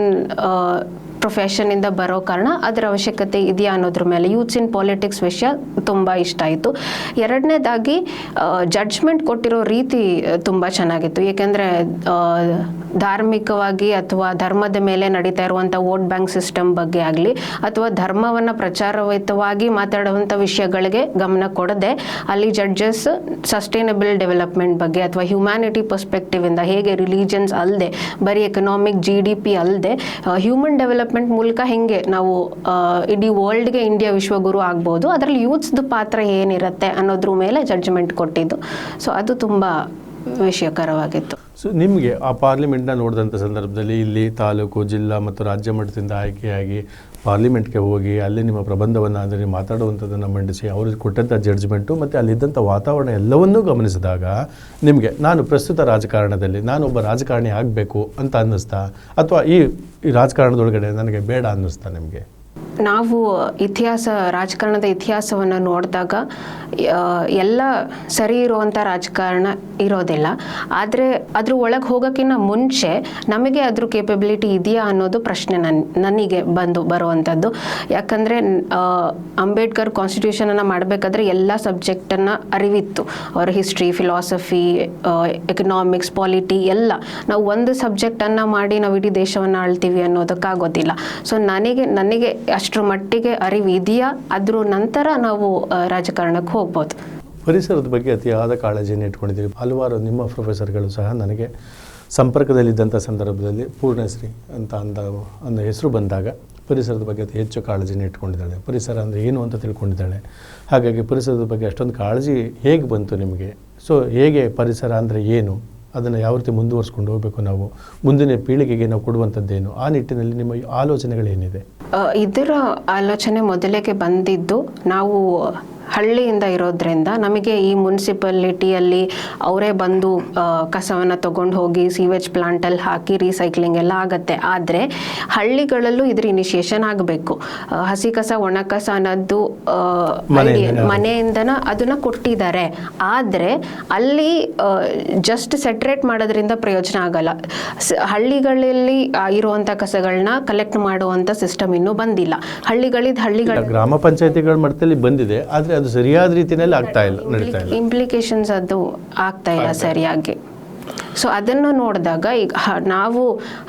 A: ಪ್ರೊಫೆಷನಿಂದ ಬರೋ ಕಾರಣ ಅದರ ಅವಶ್ಯಕತೆ ಇದೆಯಾ ಅನ್ನೋದ್ರ ಮೇಲೆ ಯೂತ್ಸ್ ಇನ್ ಪಾಲಿಟಿಕ್ಸ್ ವಿಷಯ ತುಂಬ ಇಷ್ಟ ಆಯಿತು. 2ನೇದಾಗಿ ಜಡ್ಜ್ಮೆಂಟ್ ಕೊಟ್ಟಿರೋ ರೀತಿ ತುಂಬ ಚೆನ್ನಾಗಿತ್ತು. ಏಕೆಂದರೆ ಧಾರ್ಮಿಕವಾಗಿ ಅಥವಾ ಧರ್ಮದ ಮೇಲೆ ನಡೀತಾ ಇರುವಂಥ ವೋಟ್ ಬ್ಯಾಂಕ್ ಸಿಸ್ಟಮ್ ಬಗ್ಗೆ ಆಗಲಿ ಅಥವಾ ಧರ್ಮವನ್ನು ಪ್ರಚಾರಯುತವಾಗಿ ಮಾತಾಡುವಂಥ ವಿಷಯಗಳಿಗೆ ಗಮನ ಕೊಡದೆ ಅಲ್ಲಿ ಜಡ್ಜಸ್ ಸಸ್ಟೈನಬಲ್ ಡೆವಲಪ್ಮೆಂಟ್ ಬಗ್ಗೆ ಅಥವಾ ಹ್ಯುಮ್ಯಾನಿಟಿ ಪರ್ಸ್ಪೆಕ್ಟಿವಿಂದ ಹೇಗೆ ರಿಲಿಜನ್ಸ್ ಅಲ್ಲದೆ ಬರೀ ಎಕನಾಮಿಕ್ GDP ಅಲ್ಲದೆ ಹ್ಯೂಮನ್ ಡೆವಲಪ್ಮೆಂಟ್ ಮೂಲಕ ಹೆಂಗೆ ನಾವು ಇಡೀ ವರ್ಲ್ಡ್ಗೆ ಇಂಡಿಯಾ ವಿಶ್ವಗುರು ಆಗ್ಬೋದು, ಅದರಲ್ಲಿ ಯೂತ್ಸ್ದು ಪಾತ್ರ ಏನಿರುತ್ತೆ ಅನ್ನೋದ್ರ ಮೇಲೆ ಜಡ್ಜ್ಮೆಂಟ್ ಕೊಟ್ಟಿದ್ದು. ಸೊ ಅದು ತುಂಬ ವಿಷಯಕರವಾಗಿತ್ತು.
B: ಸೊ ನಿಮಗೆ ಆ ಪಾರ್ಲಿಮೆಂಟ್ನ ನೋಡಿದಂಥ ಸಂದರ್ಭದಲ್ಲಿ ಇಲ್ಲಿ ತಾಲೂಕು, ಜಿಲ್ಲಾ ಮತ್ತು ರಾಜ್ಯ ಮಟ್ಟದಿಂದ ಆಯ್ಕೆಯಾಗಿ ಪಾರ್ಲಿಮೆಂಟ್ಗೆ ಹೋಗಿ ಅಲ್ಲಿ ನಿಮ್ಮ ಪ್ರಬಂಧವನ್ನು ಅಂದರೆ ಮಾತಾಡುವಂಥದ್ದನ್ನು ಮಂಡಿಸಿ ಅವ್ರಿಗೆ ಕೊಟ್ಟಂಥ ಜಡ್ಜ್ಮೆಂಟು ಮತ್ತು ಅಲ್ಲಿದ್ದಂಥ ವಾತಾವರಣ ಎಲ್ಲವನ್ನೂ ಗಮನಿಸಿದಾಗ ನಿಮಗೆ ನಾನು ಪ್ರಸ್ತುತ ರಾಜಕಾರಣದಲ್ಲಿ ನಾನೊಬ್ಬ ರಾಜಕಾರಣಿ ಆಗಬೇಕು ಅಂತ ಅನ್ನಿಸ್ತಾ, ಅಥವಾ ಈ ರಾಜಕಾರಣದೊಳಗಡೆ ನನಗೆ ಬೇಡ ಅನ್ನಿಸ್ತಾ ನಿಮಗೆ?
A: ನಾವು ರಾಜಕಾರಣದ ಇತಿಹಾಸವನ್ನು ನೋಡಿದಾಗ ಎಲ್ಲ ಸರಿ ಇರುವಂಥ ರಾಜಕಾರಣ ಇರೋದಿಲ್ಲ. ಆದರೆ ಅದ್ರ ಒಳಗೆ ಹೋಗೋಕ್ಕಿಂತ ಮುಂಚೆ ನಮಗೆ ಅದ್ರ ಕೇಪಬಿಲಿಟಿ ಇದೆಯಾ ಅನ್ನೋದು ಪ್ರಶ್ನೆ ನನಗೆ ಬರುವಂಥದ್ದು. ಯಾಕಂದರೆ ಅಂಬೇಡ್ಕರ್ ಕಾನ್ಸ್ಟಿಟ್ಯೂಷನನ್ನು ಮಾಡಬೇಕಾದ್ರೆ ಎಲ್ಲ ಸಬ್ಜೆಕ್ಟನ್ನು ಅರಿವಿತ್ತು. ಅವರ ಹಿಸ್ಟ್ರಿ, ಫಿಲಾಸಫಿ, ಎಕನಾಮಿಕ್ಸ್, ಪಾಲಿಟಿ ಎಲ್ಲ. ನಾವು ಒಂದು ಸಬ್ಜೆಕ್ಟನ್ನು ಮಾಡಿ ನಾವು ಇಡೀ ದೇಶವನ್ನು ಆಳ್ತೀವಿ ಅನ್ನೋದಕ್ಕಾಗೋದಿಲ್ಲ. ಸೊ ನನಗೆ ಅಷ್ಟರ ಮಟ್ಟಿಗೆ ಅರಿವು ಇದೆಯಾ, ಅದ್ರ ನಂತರ ನಾವು ರಾಜಕಾರಣಕ್ಕೆ ಹೋಗ್ಬೋದು.
B: ಪರಿಸರದ ಬಗ್ಗೆ ಅತಿಯಾದ ಕಾಳಜಿಯನ್ನು ಇಟ್ಕೊಂಡಿದ್ದೀವಿ. ಹಲವಾರು ನಿಮ್ಮ ಪ್ರೊಫೆಸರ್ಗಳು ಸಹ ನನಗೆ ಸಂಪರ್ಕದಲ್ಲಿದ್ದಂಥ ಸಂದರ್ಭದಲ್ಲಿ ಪೂರ್ಣಶ್ರೀ ಅಂತ ಅಂದ ಹೆಸರು ಬಂದಾಗ ಪರಿಸರದ ಬಗ್ಗೆ ಅತಿ ಹೆಚ್ಚು ಕಾಳಜಿನ ಇಟ್ಕೊಂಡಿದ್ದಾಳೆ. ಪರಿಸರ ಅಂದರೆ ಏನು ಅಂತ ತಿಳ್ಕೊಂಡಿದ್ದಾಳೆ. ಹಾಗಾಗಿ ಪರಿಸರದ ಬಗ್ಗೆ ಅಷ್ಟೊಂದು ಕಾಳಜಿ ಹೇಗೆ ಬಂತು ನಿಮಗೆ? ಸೊ ಹೇಗೆ ಪರಿಸರ ಅಂದರೆ ಏನು, ಅದನ್ನು ಯಾವ ರೀತಿ ಮುಂದುವರಿಸ್ಕೊಂಡು ಹೋಗಬೇಕು, ನಾವು ಮುಂದಿನ ಪೀಳಿಗೆಗೆ ನಾವು ಕೊಡುವಂಥದ್ದೇನು, ಆ ನಿಟ್ಟಿನಲ್ಲಿ ನಿಮ್ಮ ಆಲೋಚನೆಗಳೇನಿದೆ?
A: ಇದರ ಆಲೋಚನೆ ಮೊದಲಿಗೆ ಬಂದಿದ್ದು ನಾವು ಹಳ್ಳಿಯಿಂದ ಇರೋದ್ರಿಂದ ನಮಗೆ ಈ ಮುನ್ಸಿಪಾಲಿಟಿಯಲ್ಲಿ ಅವರೇ ಬಂದು ಕಸವನ್ನು ತೊಗೊಂಡು ಹೋಗಿ ಸೀವೇಜ್ ಪ್ಲಾಂಟಲ್ಲಿ ಹಾಕಿ ರೀಸೈಕ್ಲಿಂಗ್ ಎಲ್ಲ ಆಗುತ್ತೆ. ಆದರೆ ಹಳ್ಳಿಗಳಲ್ಲೂ ಇದ್ರ ಇನಿಷಿಯೇಷನ್ ಆಗಬೇಕು. ಹಸಿ ಕಸ, ಒಣ ಕಸ ಅನ್ನೋದು ಮನೆಯಿಂದನ ಅದನ್ನು ಕೊಟ್ಟಿದ್ದಾರೆ. ಆದರೆ ಅಲ್ಲಿ ಜಸ್ಟ್ ಸೆಟ್ರೇಟ್ ಮಾಡೋದ್ರಿಂದ ಪ್ರಯೋಜನ ಆಗಲ್ಲ. ಹಳ್ಳಿಗಳಲ್ಲಿ ಇರುವಂಥ ಕಸಗಳನ್ನ ಕಲೆಕ್ಟ್ ಮಾಡುವಂಥ ಸಿಸ್ಟಮ್ ಇನ್ನೂ ಬಂದಿಲ್ಲ. ಹಳ್ಳಿಗಳ
B: ಗ್ರಾಮ ಪಂಚಾಯತಿಗಳ ಮಟ್ಟದಲ್ಲಿ ಬಂದಿದೆ, ಆದರೆ ಅದು ಸರಿಯಾದ ರೀತಿಯಲ್ಲಿ ಆಗ್ತಾ ಇಲ್ಲ, ನಡೀತಾ ಇಲ್ಲ.
A: ಇಂಪ್ಲಿಕೇಶನ್ಸ್ ಅದು ಆಗ್ತಾ ಇಲ್ಲ ಸರಿಯಾಗಿ. ಸೊ ಅದನ್ನು ನೋಡಿದಾಗ ಈಗ ನಾವು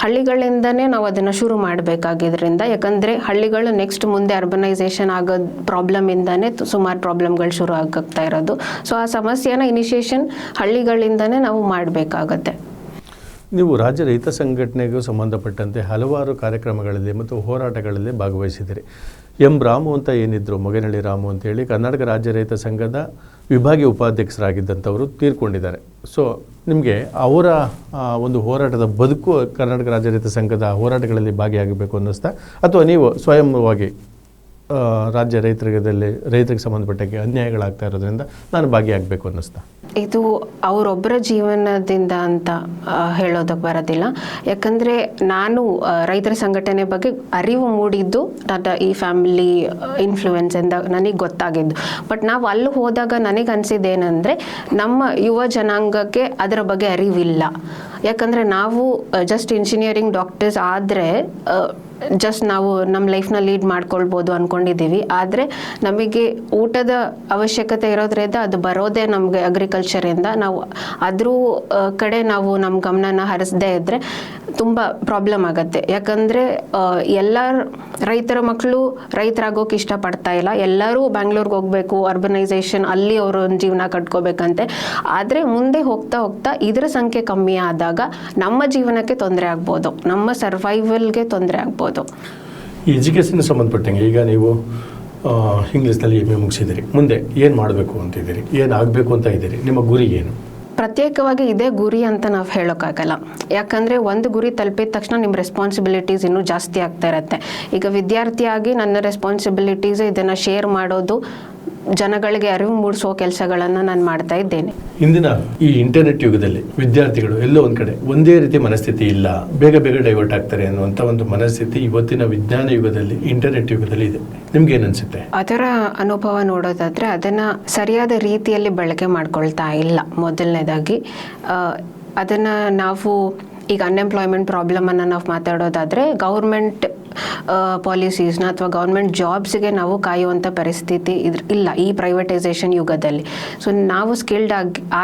A: ಹಳ್ಳಿಗಳಿಂದನೇ ನಾವು ಅದನ್ನು ಶುರು ಮಾಡಬೇಕಾಗಿದ್ರಿಂದ, ಯಾಕಂದರೆ ಹಳ್ಳಿಗಳು ನೆಕ್ಸ್ಟ್ ಮುಂದೆ ಅರ್ಬನೈಸೇಷನ್ ಆಗೋದು ಪ್ರಾಬ್ಲಮಿಂದನೇ ಸುಮಾರು ಪ್ರಾಬ್ಲಮ್ಗಳು ಶುರು ಆಗ್ತಾ ಇರೋದು. ಸೊ ಆ ಸಮಸ್ಯೆನ ಇನಿಷಿಯೇಷನ್ ಹಳ್ಳಿಗಳಿಂದನೇ ನಾವು ಮಾಡಬೇಕಾಗತ್ತೆ.
B: ನೀವು ರಾಜ್ಯ ರೈತ ಸಂಘಟನೆಗೂ ಸಂಬಂಧಪಟ್ಟಂತೆ ಹಲವಾರು ಕಾರ್ಯಕ್ರಮಗಳಲ್ಲಿ ಮತ್ತು ಹೋರಾಟಗಳಲ್ಲಿ ಭಾಗವಹಿಸಿದ್ದೀರಿ. ರಾಮು ಅಂತ ಏನಿದ್ರು, ಮೊಗೇನಹಳ್ಳಿ ರಾಮು ಅಂತೇಳಿ ಕರ್ನಾಟಕ ರಾಜ್ಯ ರೈತ ಸಂಘದ ವಿಭಾಗೀಯ ಉಪಾಧ್ಯಕ್ಷರಾಗಿದ್ದಂಥವರು ತೀರ್ಕೊಂಡಿದ್ದಾರೆ. ಸೊ ನಿಮಗೆ ಅವರ ಒಂದು ಹೋರಾಟದ ಬದುಕು ಕರ್ನಾಟಕ ರಾಜ್ಯ ರೈತ ಸಂಘದ ಹೋರಾಟಗಳಲ್ಲಿ ಭಾಗಿಯಾಗಬೇಕು ಅನ್ನಿಸ್ತಾ, ಅಥವಾ ನೀವು ಸ್ವಯಂವಾಗಿ ರಾಜ್ಯ ರೈತರಿಗೆ ಸಂಬಂಧಪಟ್ಟಕ್ಕೆ ಅನ್ಯಾಯಗಳಾಗ್ತಾ ಇರೋದ್ರಿಂದ ನಾನು ಭಾಗಿಯಾಗಬೇಕು ಅನ್ನಿಸ್ತಾ?
A: ಇದು ಅವರೊಬ್ಬರ ಜೀವನದಿಂದ ಅಂತ ಹೇಳೋದಕ್ಕೆ ಬರೋದಿಲ್ಲ. ಯಾಕಂದರೆ ನಾನು ರೈತರ ಸಂಘಟನೆ ಬಗ್ಗೆ ಅರಿವು ಮೂಡಿದ್ದು ನನ್ನ ಈ ಫ್ಯಾಮಿಲಿ ಇನ್ಫ್ಲೂಯೆನ್ಸಿಂದ ನನಗೆ ಗೊತ್ತಾಗಿದ್ದು. ಬಟ್ ನಾವು ಅಲ್ಲಿ ಹೋದಾಗ ನನಗೆ ಅನಿಸಿದ್ದೇನೆಂದರೆ ನಮ್ಮ ಯುವ ಜನಾಂಗಕ್ಕೆ ಅದರ ಬಗ್ಗೆ ಅರಿವಿಲ್ಲ. ಯಾಕಂದರೆ ನಾವು ಜಸ್ಟ್ ಇಂಜಿನಿಯರಿಂಗ್ ಡಾಕ್ಟರ್ಸ್ ಆದರೆ ಜಸ್ಟ್ ನಾವು ನಮ್ಮ ಲೈಫ್ನ ಲೀಡ್ ಮಾಡ್ಕೊಳ್ಬೋದು ಅಂದ್ಕೊಂಡಿದ್ದೀವಿ. ಆದರೆ ನಮಗೆ ಊಟದ ಅವಶ್ಯಕತೆ ಇರೋದ್ರಿಂದ ಅದು ಬರೋದೇ ನಮಗೆ ಅಗ್ರಿಕಲ್ಚರಿಂದ. ನಾವು ಅದ್ರ ಕಡೆ ನಾವು ನಮ್ಮ ಗಮನನ ಹರಿಸದೇ ಇದ್ದರೆ ತುಂಬ ಪ್ರಾಬ್ಲಮ್ ಆಗುತ್ತೆ. ಯಾಕಂದರೆ ಎಲ್ಲ ರೈತರ ಮಕ್ಕಳು ರೈತರಾಗೋಕೆ ಇಷ್ಟಪಡ್ತಾ ಇಲ್ಲ. ಎಲ್ಲರೂ ಬ್ಯಾಂಗ್ಳೂರ್ಗೆ ಹೋಗಬೇಕು, ಅರ್ಬನೈಸೇಷನ್, ಅಲ್ಲಿ ಅವರು ಒಂದು ಜೀವನ ಕಟ್ಕೋಬೇಕಂತೆ. ಆದರೆ ಮುಂದೆ ಹೋಗ್ತಾ ಹೋಗ್ತಾ ಇದರ ಸಂಖ್ಯೆ ಕಮ್ಮಿ ಆದಾಗ ನಮ್ಮ ಜೀವನಕ್ಕೆ ತೊಂದರೆ ಆಗ್ಬೋದು, ನಮ್ಮ ಸರ್ವೈವಲ್ಗೆ ತೊಂದರೆ ಆಗ್ಬೋದು.
B: ಈ ಎಜುಕೇಷನ್ಗೆ ಸಂಬಂಧಪಟ್ಟಂಗೆ ಈಗ ನೀವು ಇಂಗ್ಲೀಷ್ನಲ್ಲಿ MA ಮುಗಿಸಿದ್ದೀರಿ, ಮುಂದೆ ಏನು ಮಾಡಬೇಕು ಅಂತಿದ್ದೀರಿ, ಏನು ಆಗಬೇಕು ಅಂತ ಇದ್ದೀರಿ, ನಿಮ್ಮ ಗುರಿ ಏನು?
A: ಪ್ರತ್ಯೇಕವಾಗಿ ಇದೇ ಗುರಿ ಅಂತ ನಾವು ಹೇಳೋಕ್ಕಾಗಲ್ಲ. ಯಾಕಂದರೆ ಒಂದು ಗುರಿ ತಲುಪಿದ ತಕ್ಷಣ ನಿಮ್ಮ ರೆಸ್ಪಾನ್ಸಿಬಿಲಿಟೀಸ್ ಇನ್ನೂ ಜಾಸ್ತಿ ಆಗ್ತಾ ಇರುತ್ತೆ. ಈಗ ವಿದ್ಯಾರ್ಥಿಯಾಗಿ ನನ್ನ ರೆಸ್ಪಾನ್ಸಿಬಿಲಿಟೀಸ್ ಇದನ್ನು ಶೇರ್ ಮಾಡೋದು, ಜನಗಳಿಗೆ ಅರಿವು ಮೂಡಿಸೋ ಕೆಲಸಗಳನ್ನು ನಾನು ಮಾಡ್ತಾ ಇದ್ದೇನೆ.
B: ಇಂದಿನ ಈ ಇಂಟರ್ನೆಟ್ ಯುಗದಲ್ಲಿ ವಿದ್ಯಾರ್ಥಿಗಳು ಎಲ್ಲೋ ಒಂದು ಕಡೆ ಒಂದೇ ರೀತಿ ಮನಸ್ಥಿತಿ ಇಲ್ಲ, ಬೇಗ ಬೇಗ ಡೈವರ್ಟ್ ಆಗ್ತಾರೆ ಅನ್ನುವಂಥ ಒಂದು ಮನಸ್ಥಿತಿ ಇವತ್ತಿನ ವಿಜ್ಞಾನ ಯುಗದಲ್ಲಿ, ಇಂಟರ್ನೆಟ್ ಯುಗದಲ್ಲಿ ಇದೆ. ನಿಮ್ಗೆ ಏನು ಅನಿಸುತ್ತೆ?
A: ಅದರ ಅನುಭವ ನೋಡೋದಾದರೆ ಅದನ್ನು ಸರಿಯಾದ ರೀತಿಯಲ್ಲಿ ಬಳಕೆ ಮಾಡ್ಕೊಳ್ತಾ ಇಲ್ಲ. ಮೊದಲನೇದಾಗಿ ಅದನ್ನು ನಾವು ಈಗ ಅನ್ಎಂಪ್ಲಾಯ್ಮೆಂಟ್ ಪ್ರಾಬ್ಲಮನ್ನು ನಾವು ಮಾತಾಡೋದಾದರೆ ಗೌರ್ಮೆಂಟ್ ಪಾಲಿಸೀಸ್ನ ಅಥವಾ ಗೌರ್ಮೆಂಟ್ ಜಾಬ್ಸ್ಗೆ ನಾವು ಕಾಯುವಂಥ ಪರಿಸ್ಥಿತಿ ಇಲ್ಲ ಈ ಪ್ರೈವೇಟೈಸೇಷನ್ ಯುಗದಲ್ಲಿ. ಸೊ ನಾವು ಸ್ಕಿಲ್ಡ್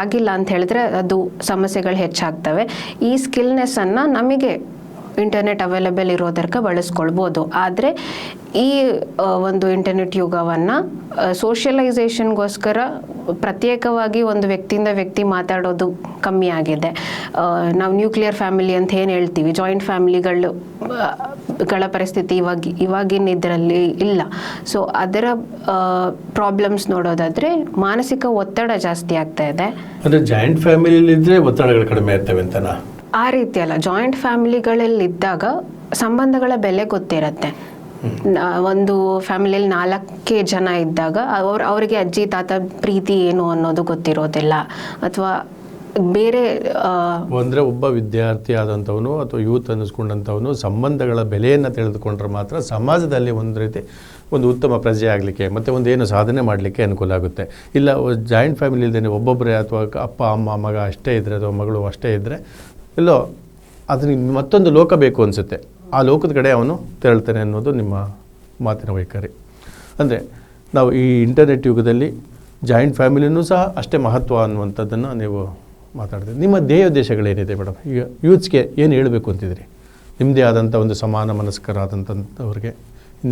A: ಆಗಿಲ್ಲ ಅಂತ ಹೇಳಿದ್ರೆ ಅದು ಸಮಸ್ಯೆಗಳು ಹೆಚ್ಚಾಗ್ತವೆ. ಈ ಸ್ಕಿಲ್ನೆಸ್ಸನ್ನು ನಮಗೆ ಇಂಟರ್ನೆಟ್ ಅವೈಲೇಬಲ್ ಇರೋದಕ್ಕೆ ಬಳಸ್ಕೊಳ್ಬೋದು. ಆದರೆ ಈ ಒಂದು ಇಂಟರ್ನೆಟ್ ಯುಗವನ್ನು ಸೋಷಿಯಲೈಸೇಷನ್ಗೋಸ್ಕರ ಪ್ರತ್ಯೇಕವಾಗಿ ಒಂದು ವ್ಯಕ್ತಿಯಿಂದ ವ್ಯಕ್ತಿ ಮಾತಾಡೋದು ಕಮ್ಮಿ ಆಗಿದೆ. ನಾವು ನ್ಯೂಕ್ಲಿಯರ್ ಫ್ಯಾಮಿಲಿ ಅಂತ ಏನು ಹೇಳ್ತೀವಿ, ಜಾಯಿಂಟ್ ಫ್ಯಾಮಿಲಿಗಳ ಪರಿಸ್ಥಿತಿ ಇವಾಗಿನ ಇದರಲ್ಲಿ ಇಲ್ಲ. ಸೊ ಅದರ ಪ್ರಾಬ್ಲಮ್ಸ್ ನೋಡೋದಾದರೆ ಮಾನಸಿಕ ಒತ್ತಡ ಜಾಸ್ತಿ ಆಗ್ತಾ ಇದೆ.
B: ಅಂದರೆ ಜಾಯಿಂಟ್ ಫ್ಯಾಮಿಲಿಲಿದ್ದರೆ ಒತ್ತಡಗಳು ಕಡಿಮೆ ಇರ್ತವೆ ಅಂತನಾ?
A: ಆ ರೀತಿ ಅಲ್ಲ, ಜಾಯಿಂಟ್ ಫ್ಯಾಮಿಲಿಗಳಲ್ಲಿದ್ದಾಗ ಸಂಬಂಧಗಳ ಬೆಲೆ ಗೊತ್ತಿರುತ್ತೆ. ಒಂದು ಫ್ಯಾಮಿಲಿಯಲ್ಲಿ 4 ಜನ ಇದ್ದಾಗ ಅವರಿಗೆ ಅಜ್ಜಿ ತಾತ ಪ್ರೀತಿ ಏನು ಅನ್ನೋದು ಗೊತ್ತಿರೋದಿಲ್ಲ. ಅಥವಾ ಬೇರೆ
B: ಅಂದರೆ ಒಬ್ಬ ವಿದ್ಯಾರ್ಥಿ ಆದಂಥವನು ಅಥವಾ ಯೂತ್ ಅನ್ನಿಸ್ಕೊಂಡಂಥವನು ಸಂಬಂಧಗಳ ಬೆಲೆಯನ್ನು ತಿಳಿದುಕೊಂಡ್ರೆ ಮಾತ್ರ ಸಮಾಜದಲ್ಲಿ ಒಂದು ರೀತಿ ಒಂದು ಉತ್ತಮ ಪ್ರಜೆ ಆಗಲಿಕ್ಕೆ ಮತ್ತು ಒಂದು ಏನು ಸಾಧನೆ ಮಾಡಲಿಕ್ಕೆ ಅನುಕೂಲ ಆಗುತ್ತೆ. ಇಲ್ಲ ಜಾಯಿಂಟ್ ಫ್ಯಾಮಿಲಿ ಇಲ್ಲದೇ ಒಬ್ಬೊಬ್ಬರೇ ಅಥವಾ ಅಪ್ಪ ಅಮ್ಮ ಮಗ ಅಷ್ಟೇ ಇದ್ದರೆ ಅಥವಾ ಮಗಳು ಅಷ್ಟೇ ಇದ್ದರೆ ಎಲ್ಲೋ ಅದಕ್ಕೆ ಮತ್ತೊಂದು ಲೋಕ ಬೇಕು ಅನಿಸುತ್ತೆ. ಆ ಲೋಕದ ಕಡೆ ಅವನು ತೆರಳ್ತಾನೆ ಅನ್ನೋದು ನಿಮ್ಮ ಮಾತಿನ ವೈಖರಿ. ಅಂದರೆ ನಾವು ಈ ಇಂಟರ್ನೆಟ್ ಯುಗದಲ್ಲಿ ಜಾಯಿಂಟ್ ಫ್ಯಾಮಿಲಿನೂ ಸಹ ಅಷ್ಟೇ ಮಹತ್ವ ಅನ್ನುವಂಥದ್ದನ್ನು ನೀವು ಮಾತಾಡ್ತೀರಿ. ನಿಮ್ಮ ಧ್ಯೇಯೋದ್ದೇಶಗಳೇನಿದೆ ಮೇಡಮ್? ಈಗ ಯೂತ್ಸ್ಗೆ ಏನು ಹೇಳಬೇಕು ಅಂತಿದ್ರಿ? ನಿಮ್ಮದೇ ಆದಂಥ ಒಂದು ಸಮಾನ ಮನಸ್ಕರಾದಂಥವ್ರಿಗೆ,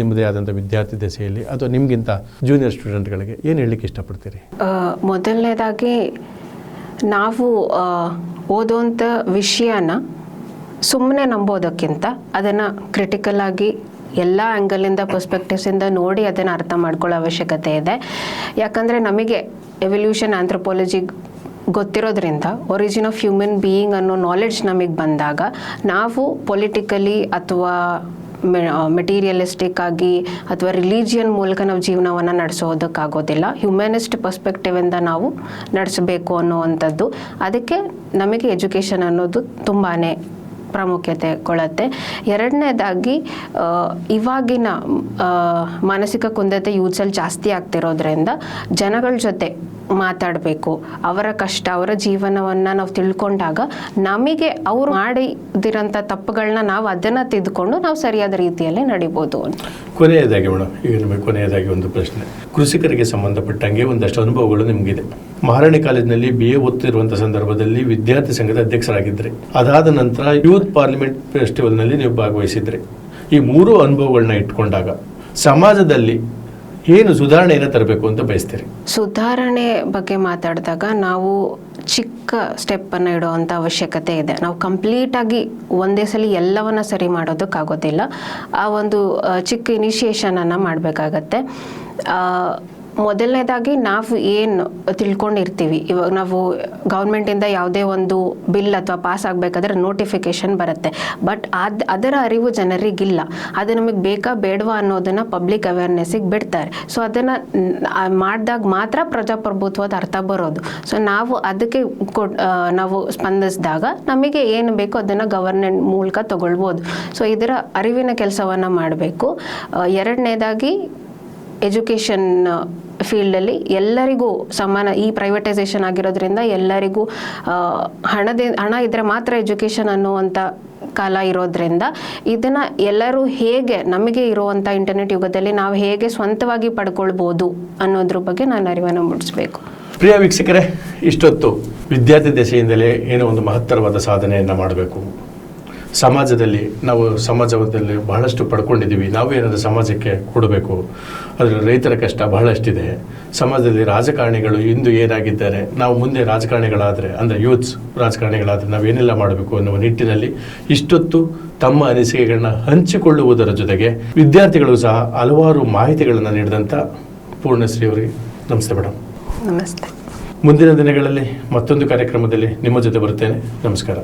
B: ನಿಮ್ಮದೇ ಆದಂಥ ವಿದ್ಯಾರ್ಥಿ ದಶೆಯಲ್ಲಿ ಅಥವಾ ನಿಮಗಿಂತ ಜೂನಿಯರ್ ಸ್ಟೂಡೆಂಟ್ಗಳಿಗೆ ಏನು ಹೇಳಲಿಕ್ಕೆ ಇಷ್ಟಪಡ್ತೀರಿ?
A: ಮೊದಲನೇದಾಗಿ ನಾವು ಓದೋಂಥ ವಿಷಯನ ಸುಮ್ಮನೆ ನಂಬೋದಕ್ಕಿಂತ ಅದನ್ನು ಕ್ರಿಟಿಕಲ್ ಆಗಿ ಎಲ್ಲ ಆ್ಯಂಗಲಿಂದ ಪರ್ಸ್ಪೆಕ್ಟಿವ್ಸಿಂದ ನೋಡಿ ಅದನ್ನು ಅರ್ಥ ಮಾಡ್ಕೊಳ್ಳೋ ಅವಶ್ಯಕತೆ ಇದೆ. ಯಾಕಂದರೆ ನಮಗೆ ಎವಲ್ಯೂಷನ್ ಆಂಥ್ರೋಪಾಲಜಿ ಗೊತ್ತಿರೋದ್ರಿಂದ ಒರಿಜಿನ್ ಆಫ್ ಹ್ಯೂಮನ್ ಬೀಯಿಂಗ್ ಅನ್ನೋ ನಾಲೆಡ್ಜ್ ನಮಗೆ ಬಂದಾಗ ನಾವು ಪೊಲಿಟಿಕಲಿ ಅಥವಾ ಮೆಟೀರಿಯಲಿಸ್ಟಿಕ್ ಆಗಿ ಅಥವಾ ರಿಲಿಜಿಯನ್ ಮೂಲಕ ನಾವು ಜೀವನವನ್ನು ನಡೆಸೋದಕ್ಕಾಗೋದಿಲ್ಲ. ಹ್ಯುಮನಿಸ್ಟ್ ಪರ್ಸ್ಪೆಕ್ಟಿವಿಂದ ನಾವು ನಡೆಸಬೇಕು ಅನ್ನುವಂಥದ್ದು. ಅದಕ್ಕೆ ನಮಗೆ ಎಜುಕೇಷನ್ ಅನ್ನೋದು ತುಂಬಾ ಪ್ರಾಮುಖ್ಯತೆ ಕೊಡುತ್ತೆ. ಎರಡನೇದಾಗಿ ಇವಾಗಿನ ಮಾನಸಿಕ ಕುಂದತೆ ಯೂತ್ಸಲ್ಲಿ ಜಾಸ್ತಿ ಆಗ್ತಿರೋದ್ರಿಂದ ಜನಗಳ ಜೊತೆ ಮಾತಾಡಬೇಕು. ಅವರ ಕಷ್ಟ, ಅವರ ಜೀವನವನ್ನು ನಾವು ತಿಳ್ಕೊಂಡಾಗ ನಮಗೆ ಅವರು ಮಾಡಿದಿರೋಂಥ ತಪ್ಪುಗಳನ್ನ ನಾವು ಅದನ್ನು ತಿದ್ದುಕೊಂಡು ನಾವು ಸರಿಯಾದ ರೀತಿಯಲ್ಲಿ ನಡಿಬೋದು ಅಂತ.
B: ಕೊನೆಯದಾಗಿ ಮೇಡಮ್, ಈಗ ನಿಮಗೆ ಕೊನೆಯದಾಗಿ ಒಂದು ಪ್ರಶ್ನೆ. ಕೃಷಿಕರಿಗೆ ಸಂಬಂಧಪಟ್ಟಂಗೆ ಒಂದಷ್ಟು ಅನುಭವಗಳು ನಿಮಗಿದೆ. ಮಹಾರಾಣಿ ಕಾಲೇಜಿನಲ್ಲಿ BA ಓದ್ತಿರುವಂಥ ಸಂದರ್ಭದಲ್ಲಿ ವಿದ್ಯಾರ್ಥಿ ಸಂಘದ ಅಧ್ಯಕ್ಷರಾಗಿದ್ದರೆ, ಅದಾದ ನಂತರ ಯೂತ್ ಪಾರ್ಲಿಮೆಂಟ್ ಫೆಸ್ಟಿವಲ್ನಲ್ಲಿ ನೀವು ಭಾಗವಹಿಸಿದ್ರಿ. ಈ 3 ಅನುಭವಗಳನ್ನ ಇಟ್ಕೊಂಡಾಗ ಸಮಾಜದಲ್ಲಿ ಏನು ಸುಧಾರಣೆಯನ್ನು ತರಬೇಕು ಅಂತ ಬಯಸ್ತೀರಿ?
A: ಸುಧಾರಣೆ ಬಗ್ಗೆ ಮಾತಾಡಿದಾಗ ನಾವು ಚಿಕ್ಕ ಸ್ಟೆಪ್ಪನ್ನು ಇಡುವಂಥ ಅವಶ್ಯಕತೆ ಇದೆ. ನಾವು ಕಂಪ್ಲೀಟಾಗಿ ಒಂದೇ ಸಲ ಎಲ್ಲವನ್ನ ಸರಿ ಮಾಡೋದಕ್ಕಾಗೋದಿಲ್ಲ. ಆ ಒಂದು ಚಿಕ್ಕ ಇನಿಷಿಯೇಷನನ್ನು ಮಾಡಬೇಕಾಗತ್ತೆ. ಮೊದಲನೇದಾಗಿ ನಾವು ಏನು ತಿಳ್ಕೊಂಡಿರ್ತೀವಿ, ಇವಾಗ ನಾವು ಗೌರ್ಮೆಂಟಿಂದ ಯಾವುದೇ ಒಂದು ಬಿಲ್ ಅಥವಾ ಪಾಸ್ ಆಗಬೇಕಾದ್ರೆ ನೋಟಿಫಿಕೇಶನ್ ಬರುತ್ತೆ, ಬಟ್ ಅದರ ಅರಿವು ಜನರಿಗಿಲ್ಲ. ಅದು ನಮಗೆ ಬೇಕಾ ಬೇಡವಾ ಅನ್ನೋದನ್ನು ಪಬ್ಲಿಕ್ ಅವೇರ್ನೆಸ್ಸಿಗೆ ಬಿಡ್ತಾರೆ. ಸೊ ಅದನ್ನು ಮಾಡಿದಾಗ ಮಾತ್ರ ಪ್ರಜಾಪ್ರಭುತ್ವದ ಅರ್ಥ ಬರೋದು. ಸೊ ನಾವು ಅದಕ್ಕೆ ನಾವು ಸ್ಪಂದಿಸಿದಾಗ ನಮಗೆ ಏನು ಬೇಕೋ ಅದನ್ನು ಗವರ್ನೆಂಟ್ ಮೂಲಕ ತಗೊಳ್ಬೋದು. ಸೊ ಇದರ ಅರಿವಿನ ಕೆಲಸವನ್ನು ಮಾಡಬೇಕು. ಎರಡನೇದಾಗಿ ಎಜುಕೇಷನ್ ಫೀಲ್ಡಲ್ಲಿ ಎಲ್ಲರಿಗೂ ಸಮಾನ, ಈ ಪ್ರೈವೇಟೈಸೇಷನ್ ಆಗಿರೋದ್ರಿಂದ ಎಲ್ಲರಿಗೂ ಹಣ ಇದ್ದರೆ ಮಾತ್ರ ಎಜುಕೇಷನ್ ಅನ್ನುವಂಥ ಕಾಲ ಇರೋದ್ರಿಂದ ಇದನ್ನು ಎಲ್ಲರೂ ಹೇಗೆ ನಮಗೆ ಇರುವಂಥ ಇಂಟರ್ನೆಟ್ ಯುಗದಲ್ಲಿ ನಾವು ಹೇಗೆ ಸ್ವಂತವಾಗಿ ಪಡ್ಕೊಳ್ಬೋದು ಅನ್ನೋದ್ರ ಬಗ್ಗೆ ನಾನು ಅರಿವನ್ನು ಮೂಡಿಸಬೇಕು.
B: ಪ್ರಿಯ ವೀಕ್ಷಕರೇ, ಇಷ್ಟೊತ್ತು ವಿದ್ಯಾರ್ಥಿ ದಶೆಯಿಂದಲೇ ಏನೋ ಒಂದು ಮಹತ್ತರವಾದ ಸಾಧನೆಯನ್ನು ಮಾಡಬೇಕು, ಸಮಾಜದಲ್ಲಿ ನಾವು ಸಮಾಜದಲ್ಲಿ ಬಹಳಷ್ಟು ಪಡ್ಕೊಂಡಿದ್ದೀವಿ, ನಾವು ಏನಾದರೂ ಸಮಾಜಕ್ಕೆ ಕೊಡಬೇಕು, ಅದರಲ್ಲಿ ರೈತರ ಕಷ್ಟ ಬಹಳಷ್ಟಿದೆ, ಸಮಾಜದಲ್ಲಿ ರಾಜಕಾರಣಿಗಳು ಇಂದು ಏನಾಗಿದ್ದಾರೆ, ನಾವು ಮುಂದೆ ರಾಜಕಾರಣಿಗಳಾದರೆ ಅಂದರೆ ಯೂತ್ಸ್ ರಾಜಕಾರಣಿಗಳಾದರೆ ನಾವೇನೆಲ್ಲ ಮಾಡಬೇಕು ಅನ್ನುವ ನಿಟ್ಟಿನಲ್ಲಿ ಇಷ್ಟೊತ್ತು ತಮ್ಮ ಅನಿಸಿಕೆಗಳನ್ನ ಹಂಚಿಕೊಳ್ಳುವುದರ ಜೊತೆಗೆ ವಿದ್ಯಾರ್ಥಿಗಳು ಸಹ ಹಲವಾರು ಮಾಹಿತಿಗಳನ್ನು ನೀಡಿದಂಥ ಪೂರ್ಣಶ್ರೀ ಅವರಿಗೆ ನಮಸ್ತೆ ಮೇಡಮ್.
A: ನಮಸ್ತೆ.
B: ಮುಂದಿನ ದಿನಗಳಲ್ಲಿ ಮತ್ತೊಂದು ಕಾರ್ಯಕ್ರಮದಲ್ಲಿ ನಿಮ್ಮ ಜೊತೆ ಬರುತ್ತೇನೆ. ನಮಸ್ಕಾರ.